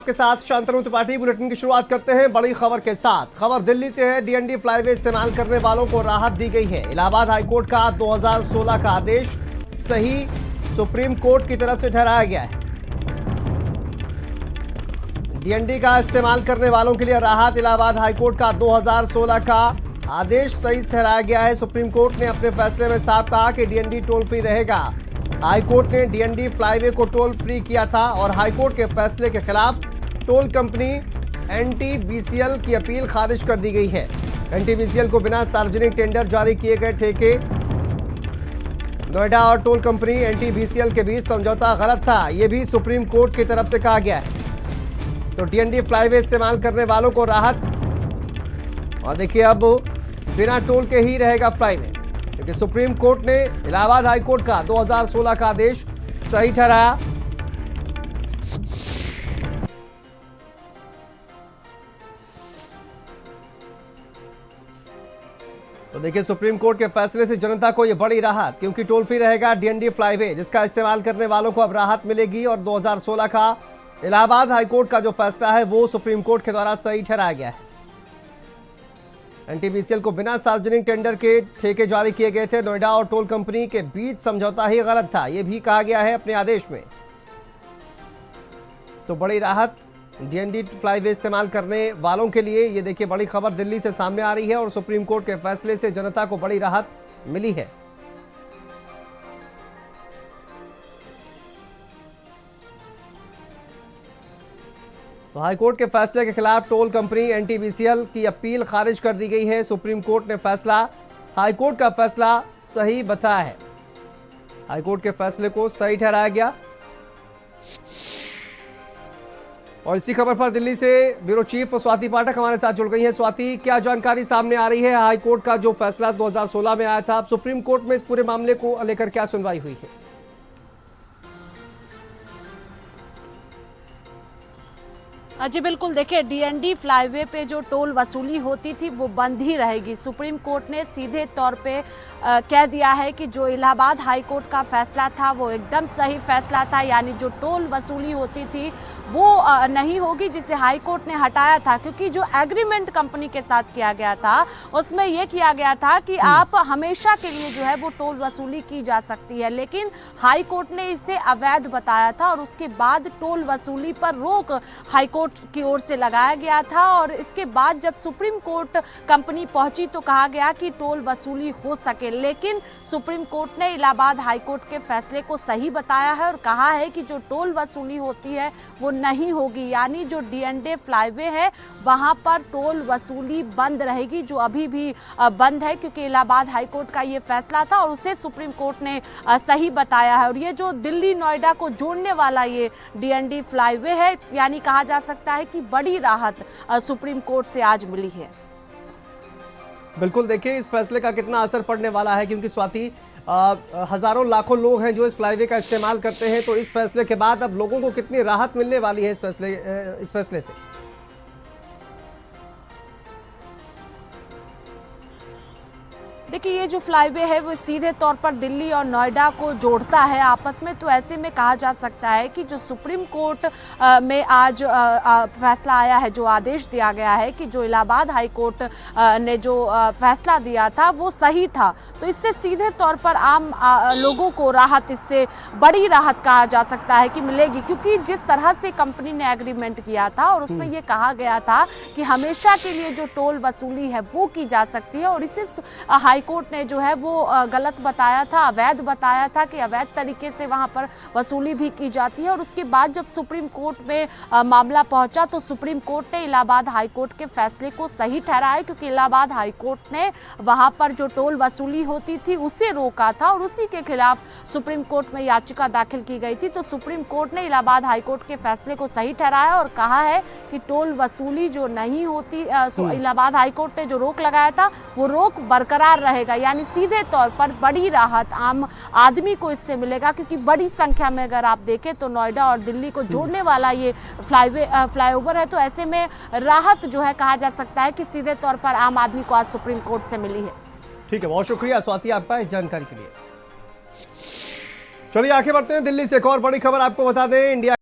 के साथ शांतनु त्रिपाठी बुलेटिन की शुरुआत करते हैं बड़ी खबर के साथ। खबर दिल्ली से है। डीएनडी फ्लाईवे इस्तेमाल करने वालों को राहत दी गई है। इलाहाबाद हाईकोर्ट का 2016 का आदेश सही सुप्रीम कोर्ट की तरफ से ठहराया गया है। डीएनडी का इस्तेमाल करने वालों के लिए राहत। इलाहाबाद हाईकोर्ट का 2016 का आदेश सही ठहराया गया है। सुप्रीम कोर्ट ने अपने फैसले में साफ कहा कि डीएनडी टोल फ्री रहेगा। हाईकोर्ट ने डीएनडी फ्लाईवे को टोल फ्री किया था और हाईकोर्ट के फैसले के खिलाफ टोल कंपनी एनटीबीसीएल की अपील खारिज कर दी गई है। एनटीबीसीएल को बिना सार्वजनिक टेंडर जारी किए गए ठेके नोएडा और टोल कंपनी एनटीबीसीएल के बीच समझौता गलत था, यह भी सुप्रीम कोर्ट की तरफ से कहा गया है। तो डीएनडी फ्लाईवे इस्तेमाल करने वालों को राहत। और देखिए अब बिना टोल के ही रहेगा फ्लाईवे, क्योंकि सुप्रीम कोर्ट ने इलाहाबाद हाईकोर्ट का 2016 का आदेश सही ठहराया। तो देखिए सुप्रीम कोर्ट के फैसले से जनता को यह बड़ी राहत, क्योंकि टोल फ्री रहेगा डीएनडी फ्लाईवे, जिसका इस्तेमाल करने वालों को अब राहत मिलेगी। और 2016 का इलाहाबाद हाईकोर्ट का जो फैसला है वो सुप्रीम कोर्ट के द्वारा सही ठहराया गया है। एनटीबीसीएल को बिना सार्वजनिक टेंडर के ठेके जारी किए गए थे। नोएडा और टोल कंपनी के बीच समझौता ही गलत था, यह भी कहा गया है अपने आदेश में। तो बड़ी राहत डीएनडी फ्लाईवे इस्तेमाल करने वालों के लिए। ये देखिए बड़ी खबर दिल्ली से सामने आ रही है और सुप्रीम कोर्ट के फैसले से जनता को बड़ी राहत मिली है। तो हाईकोर्ट के फैसले के खिलाफ टोल कंपनी एनटीबीसीएल की अपील खारिज कर दी गई है। सुप्रीम कोर्ट ने हाईकोर्ट का फैसला सही बताया है। हाईकोर्ट के फैसले को सही ठहराया गया। और इसी खबर पर दिल्ली से ब्यूरो चीफ स्वाति पाठक हमारे साथ जुड़ गई हैं। स्वाति, क्या जानकारी सामने आ रही है? हाईकोर्ट का जो फैसला 2016 में आया था, अब सुप्रीम कोर्ट में इस पूरे मामले को लेकर क्या सुनवाई हुई है? जी बिल्कुल, देखिए डीएनडी फ्लाईवे पे जो टोल वसूली होती थी वो बंद ही रहेगी। सुप्रीम कोर्ट ने सीधे तौर पे कह दिया है कि जो इलाहाबाद हाई कोर्ट का फैसला था वो एकदम सही फैसला था, यानी जो टोल वसूली होती थी वो नहीं होगी, जिसे हाई कोर्ट ने हटाया था। क्योंकि जो एग्रीमेंट कंपनी के साथ किया गया था उसमें ये किया गया था कि आप हमेशा के लिए जो है वो टोल वसूली की जा सकती है, लेकिन हाई कोर्ट ने इसे अवैध बताया था और उसके बाद टोल वसूली पर रोक हाई कोर्ट की ओर से लगाया गया था। और इसके बाद जब सुप्रीम कोर्ट कंपनी पहुंची तो कहा गया कि टोल वसूली हो सके, लेकिन सुप्रीम कोर्ट ने इलाहाबाद हाई कोर्ट के फैसले को सही बताया है और कहा है कि जो टोल वसूली होती है वो नहीं होगी, यानी जो डीएनडी फ्लाईवे है वहां पर टोल वसूली बंद रहेगी, जो अभी भी बंद है, क्योंकि इलाहाबाद हाई कोर्ट का ये फैसला था और उसे सुप्रीम कोर्ट ने सही बताया है। और ये जो दिल्ली नोएडा को जोड़ने वाला ये डीएनडी फ्लाईवे है, यानी कहा जा सकता है कि बड़ी राहत सुप्रीम कोर्ट से आज मिली है। बिल्कुल, देखिए इस फैसले का कितना असर पड़ने वाला है, क्योंकि स्वाति हजारों लाखों लोग हैं जो इस फ्लाईवे का इस्तेमाल करते हैं। तो इस फैसले के बाद अब लोगों को कितनी राहत मिलने वाली है इस फैसले से? देखिए ये जो फ्लाईवे है वो सीधे तौर पर दिल्ली और नोएडा को जोड़ता है आपस में। तो ऐसे में कहा जा सकता है कि जो सुप्रीम कोर्ट में आज फैसला आया है, जो आदेश दिया गया है कि जो इलाहाबाद हाई कोर्ट ने जो फैसला दिया था वो सही था, तो इससे सीधे तौर पर आम लोगों को राहत, इससे बड़ी राहत कहा जा सकता है कि मिलेगी। क्योंकि जिस तरह से कंपनी ने एग्रीमेंट किया था और उसमें ये कहा गया था कि हमेशा के लिए जो टोल वसूली है वो की जा सकती है, और इसे हाई कोर्ट ने जो है वो गलत बताया था, अवैध बताया था कि अवैध तरीके से वहां पर वसूली भी की जाती है। और उसके बाद जब सुप्रीम कोर्ट में मामला पहुंचा तो सुप्रीम कोर्ट ने इलाहाबाद हाई कोर्ट के फैसले को सही ठहराया, क्योंकि इलाहाबाद हाई कोर्ट ने वहां पर जो टोल वसूली होती थी उसे रोका था और उसी के खिलाफ सुप्रीम कोर्ट में याचिका दाखिल की गई थी। तो सुप्रीम कोर्ट ने इलाहाबाद हाई कोर्ट के फैसले को सही ठहराया और कहा है कि टोल वसूली जो नहीं होती, इलाहाबाद हाई कोर्ट ने जो रोक लगाया था वो रोक बरकरार रहेगा, यानी सीधे तौर पर बड़ी राहत आम आदमी को इससे मिलेगा। क्योंकि बड़ी संख्या में अगर आप देखें तो नोएडा और दिल्ली को जोड़ने वाला ये फ्लाईओवर है, तो ऐसे में राहत जो है कहा जा सकता है कि सीधे तौर पर आम आदमी को आज सुप्रीम कोर्ट से मिली है। ठीक है, बहुत शुक्रिया स्वाति आपका इस जानकारी के लिए। चलिए आगे बढ़ते हैं दिल्ली से। एक और बड़ी खबर आपको बता दें, इंडिया